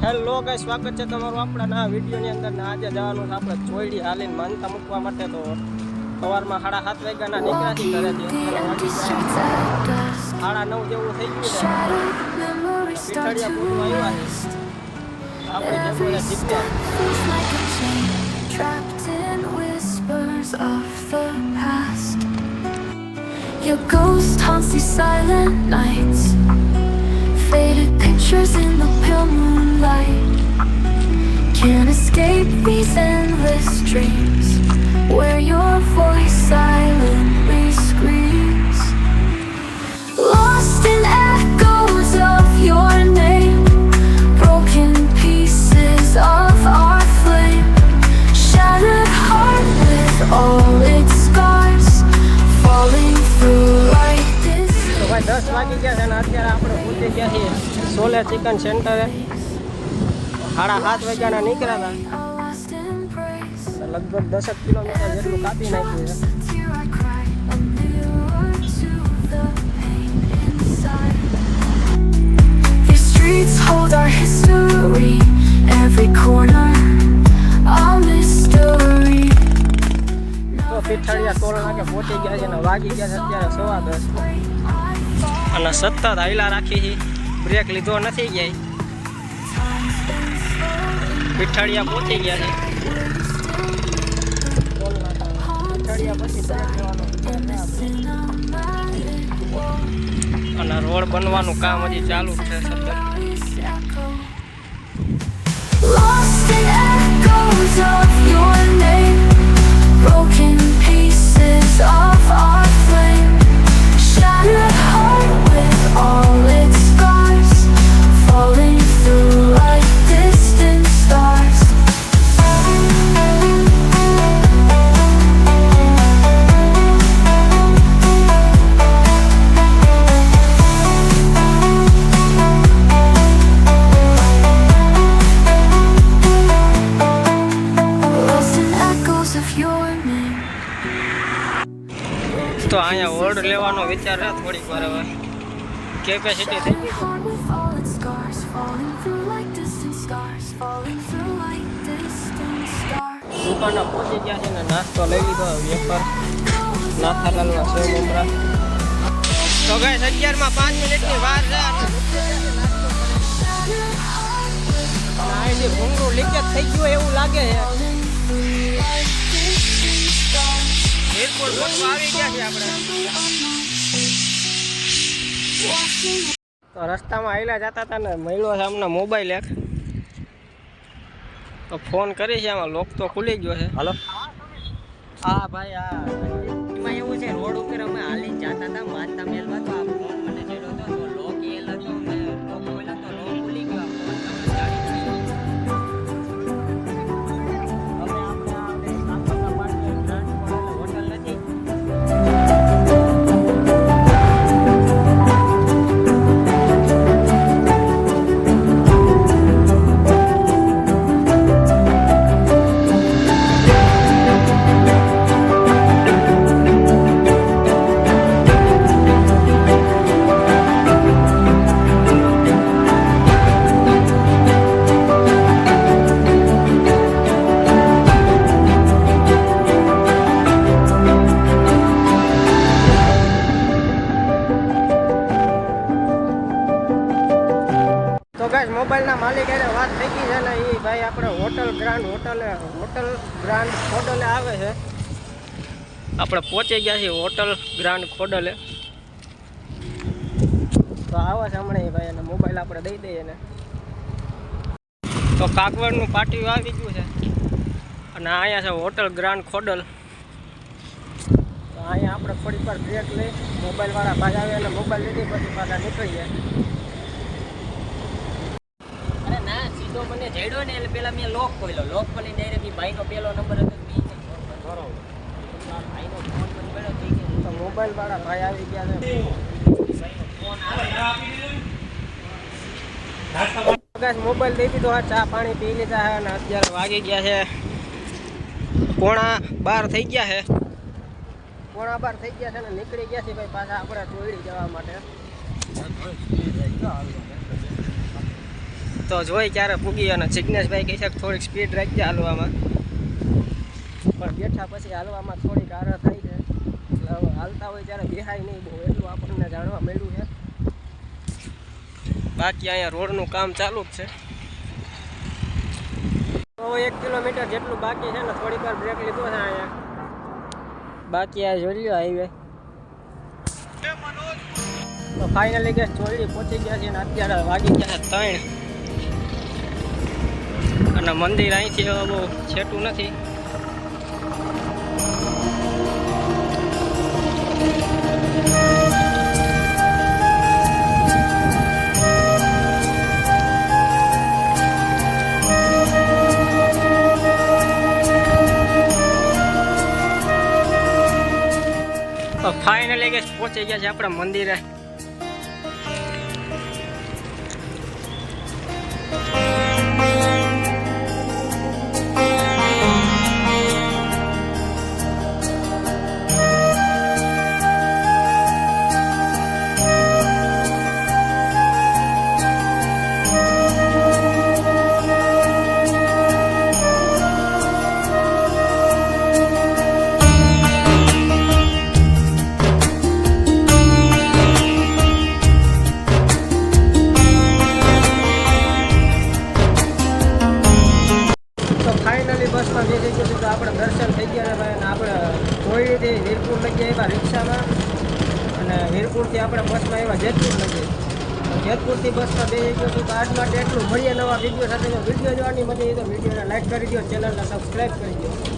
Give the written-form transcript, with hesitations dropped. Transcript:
Hello guys, સ્વાગત છે તમારું આપણા નવા વિડીયોની અંદર. ને આજે જવાનું છે આપણે ચોયડી હાલીને માનતા મૂકવા માટે. તો સવારમાં 7:30 વાગ્યાના નીકળ્યાથી ઘરેથી. 9:30 જેવું થઈ ગયું છે. પીઠડિયા પૂરું આવ્યા છે. આપણે જમવાના જીત્યા. Your ghost haunts these silent nights, faded pictures in the pale moonlight. Can't escape these endless dreams where your voice silently screams. Lost in echoes of your name, broken pieces of our flame, shattered heart with all its scars, falling through like this. તો ભાઈ 10 વાગી ગયા છે અને અત્યારે આપણે પહોંચી ગયા છીએ સોલે ચિકન સેન્ટરે. 7:30 વાગ્યાના નીકળ્યા હતા. લગભગ 10 કિલોમીટર જેટલું કાપી નાખ્યું છે. These streets hold our history, every corner a mystery. તો પીઠડિયા ટોલ નાકે પહોંચી ગયા છે અને વાગી ગયા છે અત્યારે 10:15. અને સતત હાઈલા રાખી છે, બ્રેક લીધો નથી ગયા. પીઠડિયા પહોંચી ગયા છે. અને રોડ બનવાનું કામ હજી ચાલુ છે સતત. Lost in echoes of your name, broken pieces of our flame, shattered heart with all its scars, falling through like distant stars. તો અહીંયા ઓર્ડર લેવાનો વિચાર છે થોડીક વાર. હવે કેપેસિટી થઈ ગઈ. દુકાને પહોંચી ગયા છે ને નાસ્તો લઈ લીધો. વેફર નાથાલાલના સેવ મમરા. તો ગાઈસ 11 માં 5 મિનિટની વાર છે. અહીંથી ભૂંગળું લીકેજ થઈ ગયું એવું લાગે છે. એરપોર્ટ બનવા આવી ગયા છે આપણે. તો રસ્તામાં આવેલા જતા હતા ને મળ્યો છે અમને મોબાઈલ એક. તો ફોન કરી છે, આમાં લોક તો ખુલી ગયો છે. હાલો. હા ભાઈ, હા એમાં એવું છે, રોડ ઉપર અમે હાલીને જતા હતા માતા મેલવા. તો આ ફોન મને ચડ્યો હતો તો લોક એ લગો મેં લોક ખોલ્યો તો લોક ખુલી ગયો. આ ફોન તમને જાણી મોબાઈલના માલિક એને વાત થઈ ગઈ છે ને એ ભાઈ આપણે હોટલ ગ્રાન્ડ ખોડલે આવે છે. આપણે પહોંચી ગયા છીએ હોટલ ગ્રાન્ડ ખોડલે. તો આવે છે હમણાં એ ભાઈ, અને મોબાઈલ આપણે દઈ દઈએ ને. તો કાગવડનું પાટિયું આવી ગયું છે અને અહીંયા છે હોટલ ગ્રાન્ડ ખોડલ. તો અહીંયા આપણે થોડીક વાર બ્રેક લઈ મોબાઈલવાળા ભાઈ આવે અને મોબાઈલ લીધી પછી પાછા નીકળી જાય. મને જડ્યો ને એટલે પેલા મેં લોક ખોલ્યો. લોક ખોલી ડાયરેક્ટ ભાઈનો પેલો નંબર હતો. ભાઈનો ફોન મને મળ્યો થઈ ગયો. તો મોબાઈલ વાળા ભાઈ આવી ગયા છે. ફોન આવે મોબાઈલ દઈ દીધો. હા, ચા પાણી પી લીધા છે અને અત્યારે વાગી ગયા છે 11:15 થઈ ગયા છે. 11:15 થઈ ગયા છે ને નીકળી ગયા છે ભાઈ પાછા આપણે ચોયડી જવા માટે. તો જોઈ ક્યારે પૂગી અને જિગ્નેશભાઈ કહે છે કે થોડીક સ્પીડ રાખજે હાલવામાં, પણ બેઠા પછી હાલવામાં થોડીક આરા થાય છે. એટલે હવે હાલતા હોય ત્યારે બેહાય નહીં બહુ, એટલું આપણને જાણવા મળ્યું છે. બાકી અહીંયા રોડનું કામ ચાલુ જ છે. તો 1 કિલોમીટર જેટલું બાકી છે ને, થોડીક વાર બ્રેક લીધો છે અહીંયા. બાકી આ જોઈ લ્યો હાઈવે. તો ફાઇનલી ગેસ ચોરડી પહોંચી ગયા છે ને અત્યારે વાગી ગયા છે 3 અને મંદિર અહીંથી હવે બહુ છેટું નથી. તો ફાઇનલી ગેસ પહોંચી ગયા છે આપણા મંદિરે. બસમાં બેસી ગયું તો આપણે દર્શન થઈ ગયા ભાઈ, અને આપણે કોઈથી વીરપુર લઈ ગયા એવા રિક્ષામાં, અને વીરપુરથી આપણે બસમાં આવ્યા જેતપુર લઈ ગયા. જેતપુરથી બસમાં બેસી ગયું તો આજ માટે એટલું. મળીએ નવા વિડીયો સાથે. વિડીયો જોવાની મજા આવી તો વિડીયોને લાઈક કરી દો, ચેનલને સબસ્ક્રાઈબ કરી દો.